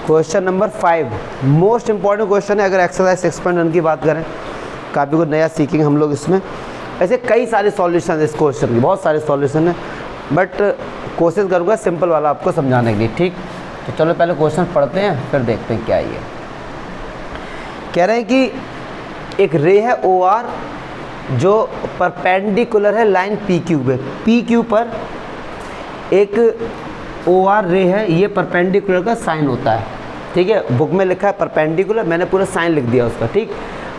Question number 5 most important question है अगर exercise 6.1 की बात करें। काफ़ी कुछ नया सीखेंगे हम लोग इसमें। ऐसे कई सारे सॉल्यूशन है इस क्वेश्चन की, बहुत सारे सॉल्यूशन है, बट कोशिश करूँगा सिंपल वाला आपको समझाने के लिए। ठीक, तो चलो पहले क्वेश्चन पढ़ते हैं फिर देखते हैं क्या है ये। कह रहे हैं कि एक रे है OR जो परपेंडिकुलर है लाइन PQ पे। PQ पर एक OR रे है, ये परपेंडिकुलर का साइन होता है। ठीक है, बुक में लिखा है परपेंडिकुलर, मैंने पूरा साइन लिख दिया उसका। ठीक,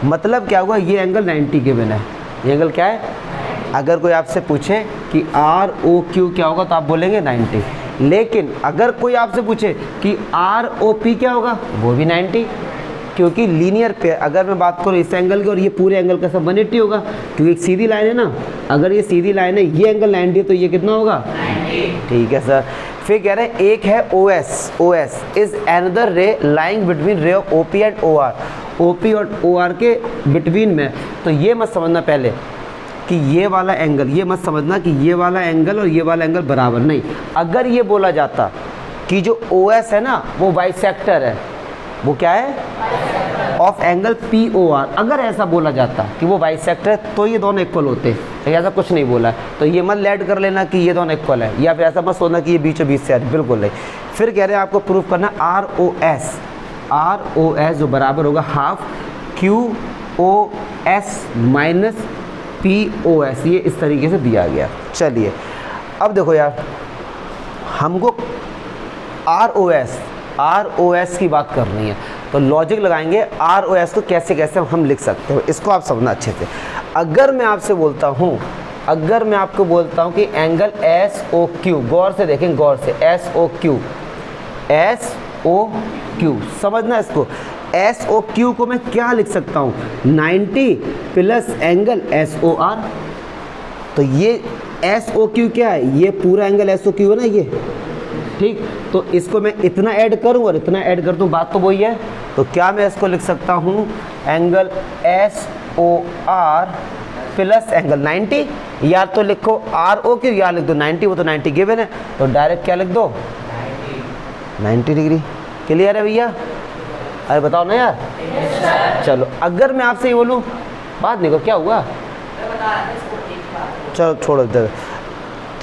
मतलब क्या हुआ, ये एंगल 90 के बिना है। ये एंगल क्या है? अगर कोई आपसे पूछे कि ROQ क्या होगा तो आप बोलेंगे 90। लेकिन अगर कोई आपसे पूछे कि ROP क्या होगा, वो भी 90, क्योंकि लीनियर पे अगर मैं बात करूँ इस एंगल की और ये पूरे एंगल का सब 180 होगा, क्योंकि एक सीधी लाइन है ना। अगर ये सीधी लाइन है, ये एंगल 90 है, तो ये कितना होगा 90। ठीक है सर। फिर कह रहे हैं एक है OS इज अनदर रे lying between ray of OP and OR। OP और OR के बिटवीन में, तो ये मत समझना पहले कि ये वाला एंगल, ये मत समझना कि ये वाला एंगल और ये वाला एंगल बराबर नहीं। अगर ये बोला जाता कि जो OS है ना वो बाइसेक्टर है, वो क्या है ऑफ एंगल POR, अगर ऐसा बोला जाता कि वो बाइसेक्टर है तो ये दोनों इक्वल होते, तो ऐसा कुछ नहीं बोला, तो ये मत ऐड कर लेना कि ये दोनों इक्वल है, या फिर ऐसा मत सोचना कि ये बीचों बीच से है, बिल्कुल नहीं। फिर कह रहे हैं आपको प्रूफ करना ROS जो बराबर होगा हाफ QOS माइनस POS, ये इस तरीके से दिया गया। चलिए अब देखो यार, हमको ROS की बात करनी है, तो लॉजिक लगाएंगे ROS को कैसे कैसे हम लिख सकते हो, इसको आप समझना अच्छे से। अगर मैं आपसे बोलता हूँ, अगर मैं आपको बोलता हूँ कि एंगल SOQ, गौर से देखें, गौर से, SOQ समझना इसको। SOQ को मैं क्या लिख सकता हूँ, 90 प्लस एंगल SOR। तो ये SOQ क्या है, ये पूरा एंगल SOQ है ना ये। ठीक, तो इसको मैं इतना ऐड करूं और इतना ऐड कर दूं, बात तो वही है। तो क्या मैं इसको लिख सकता हूं, एंगल SOR प्लस एंगल 90, या तो लिखो ROQ या लिख दो 90, वो तो 90 गिवन है, तो डायरेक्ट क्या लिख दो 90 डिग्री। क्लियर है भैया? अरे बताओ ना यार। चलो अगर मैं आपसे ये बोलूँ, बात नहीं को क्या हुआ, चलो छोड़ो इधर,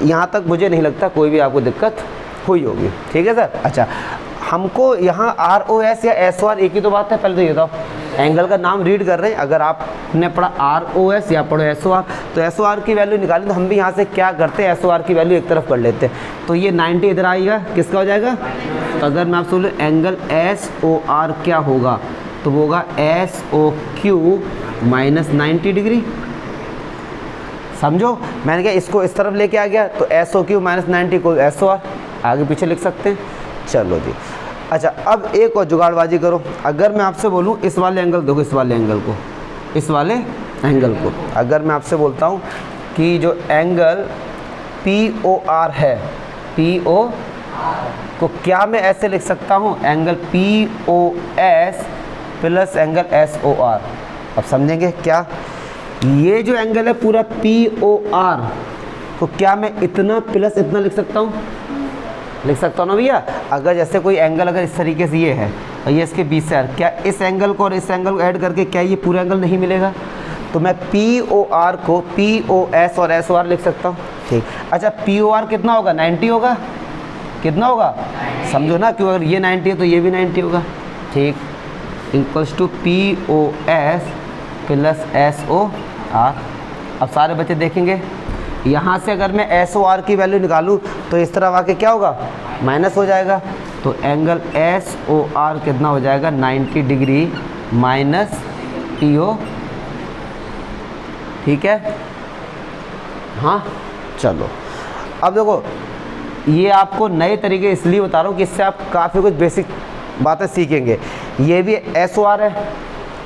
यहाँ तक मुझे नहीं लगता कोई भी आपको दिक्कत हुई होगी। ठीक है सर। अच्छा, हमको यहाँ ROS या SOR एक ही तो बात है। पहले तो ये बताओ, एंगल का नाम रीड कर रहे हैं, अगर आपने पढ़ा ROS या पढ़ो SOR, तो SOR की वैल्यू निकाली, तो हम भी यहाँ से क्या करते हैं, SOR की वैल्यू एक तरफ कर लेते हैं। तो ये 90 इधर आएगा, किसका हो जाएगा, तो अगर मैं आपसे बोलूँ एंगल SOR क्या होगा, तो वो होगा SOQ माइनस 90 डिग्री। समझो, मैंने कहा इसको इस तरफ लेके आ गया, तो SOQ माइनस 90 को SOR आगे पीछे लिख सकते हैं। चलो जी। अच्छा, अब एक और जुगाड़बाजी करो। अगर मैं आपसे बोलूं इस वाले एंगल देखो, इस वाले एंगल को, इस वाले एंगल को अगर मैं आपसे बोलता हूं कि जो एंगल POR है, PO को क्या मैं ऐसे लिख सकता हूं, angle POS plus angle SOR। अब समझेंगे क्या, ये जो एंगल है पूरा POR को क्या मैं इतना प्लस इतना लिख सकता हूँ, लिख सकता हूँ ना भैया। अगर जैसे कोई एंगल अगर इस तरीके से ये है और ये इसके बीच से है, क्या इस एंगल को और इस एंगल को ऐड करके क्या ये पूरा एंगल नहीं मिलेगा, तो मैं POR को POS और SOR लिख सकता हूँ। ठीक, अच्छा POR कितना होगा, 90 होगा, कितना होगा समझो ना, क्योंकि अगर ये 90 है तो ये भी 90 होगा। ठीक, equals to POS plus SOR। अब सारे बच्चे देखेंगे, यहाँ से अगर मैं SOR की वैल्यू निकालूँ तो इस तरफ आके क्या होगा, माइनस हो जाएगा, तो एंगल SOR कितना हो जाएगा 90 डिग्री माइनस PO। ठीक है, हाँ चलो। अब देखो, ये आपको नए तरीके इसलिए बता रहा हूँ कि इससे आप काफ़ी कुछ बेसिक बातें सीखेंगे। ये भी SOR है,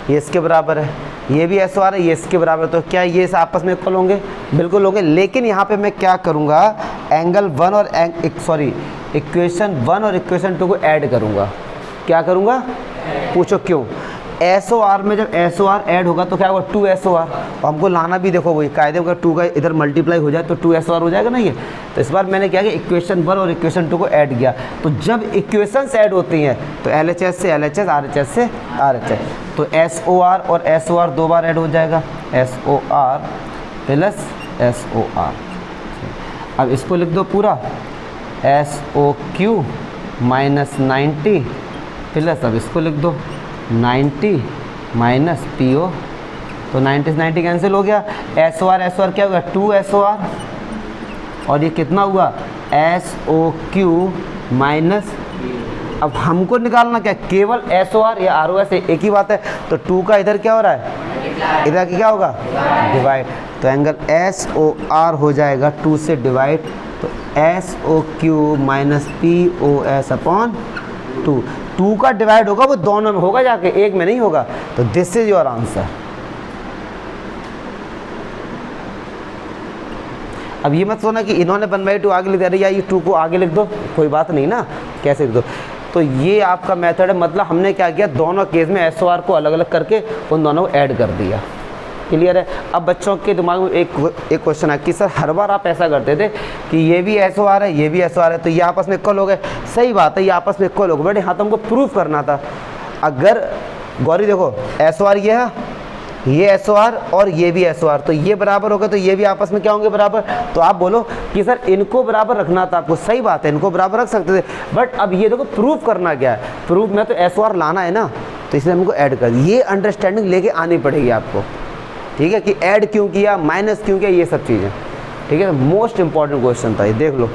ये इसके बराबर है, ये भी SOR है, ये इसके बराबर, तो क्या ये इस आपस में इक्वल होंगे, बिल्कुल होंगे। लेकिन यहाँ पे मैं क्या करूँगा, एंगल 1 और इक्वेशन 1 और इक्वेशन 2 को ऐड करूँगा। क्या करूँगा, पूछो क्यों, SOR में जब SOR ऐड होगा तो क्या होगा 2SOR, और हमको लाना भी देखो वही कायदे में, अगर 2 का इधर मल्टीप्लाई हो जाए तो 2SOR हो जाएगा ना ये। तो इस बार मैंने क्या किया, इक्वेशन 1 और इक्वेशन 2 को ऐड किया। तो जब इक्वेशंस ऐड होती हैं तो LHS से LHS, RHS से RHS, तो SOR और SOR 2 बार ऐड हो जाएगा, SOR प्लस SOR। अब इसको लिख दो पूरा, SOQ माइनस 90 प्लस, अब इसको लिख दो 90 माइनस PO, तो 90 से 90 कैंसिल हो गया। SOR क्या होगा 2SOR, और ये कितना हुआ SOQ माइनस, अब हमको निकालना क्या, केवल SOR या ROS एक ही बात है। तो 2 का इधर क्या हो रहा है, इधर क्या होगा डिवाइड, तो एंगल SOR हो जाएगा 2 से डिवाइड, तो SOQ माइनस POS अपॉन 2 का डिवाइड होगा वो दोनों में होगा जाके, एक में नहीं होगा। तो दिस इज योर आंसर। अब ये मत सोना कि इन्होंने 1/2 आगे लिख दिया, या ये 2 को आगे लिख दो, कोई बात नहीं ना, कैसे लिख दो। तो ये आपका मेथड है, मतलब हमने क्या किया, दोनों केस में SOR को अलग अलग करके उन दोनों को ऐड कर दिया। क्लियर है। अब बच्चों के दिमाग में एक क्वेश्चन है कि सर हर बार आप ऐसा करते थे कि ये भी SOR है, ये भी SOR है, तो ये आपस में इक्वल हो गए। सही बात है, ये आपस में इक्वल हो गए, बट यहाँ तो हमको प्रूफ करना था। अगर गौरी देखो SOR ये है, ये SOR और ये भी SOR, तो ये बराबर हो गए, तो ये भी आपस में क्या होंगे बराबर। तो आप बोलो कि सर इनको बराबर रखना था आपको, सही बात है, इनको बराबर रख सकते थे, बट अब ये देखो प्रूफ करना क्या है, प्रूफ में तो SOR लाना है ना, तो इसलिए हमको ऐड कर, ये अंडरस्टैंडिंग लेके आनी पड़ेगी आपको, ठीक है, कि ऐड क्यों किया, माइनस क्यों किया, ये सब चीज़ें, ठीक है। मोस्ट इंपॉर्टेंट क्वेश्चन था ये, देख लो।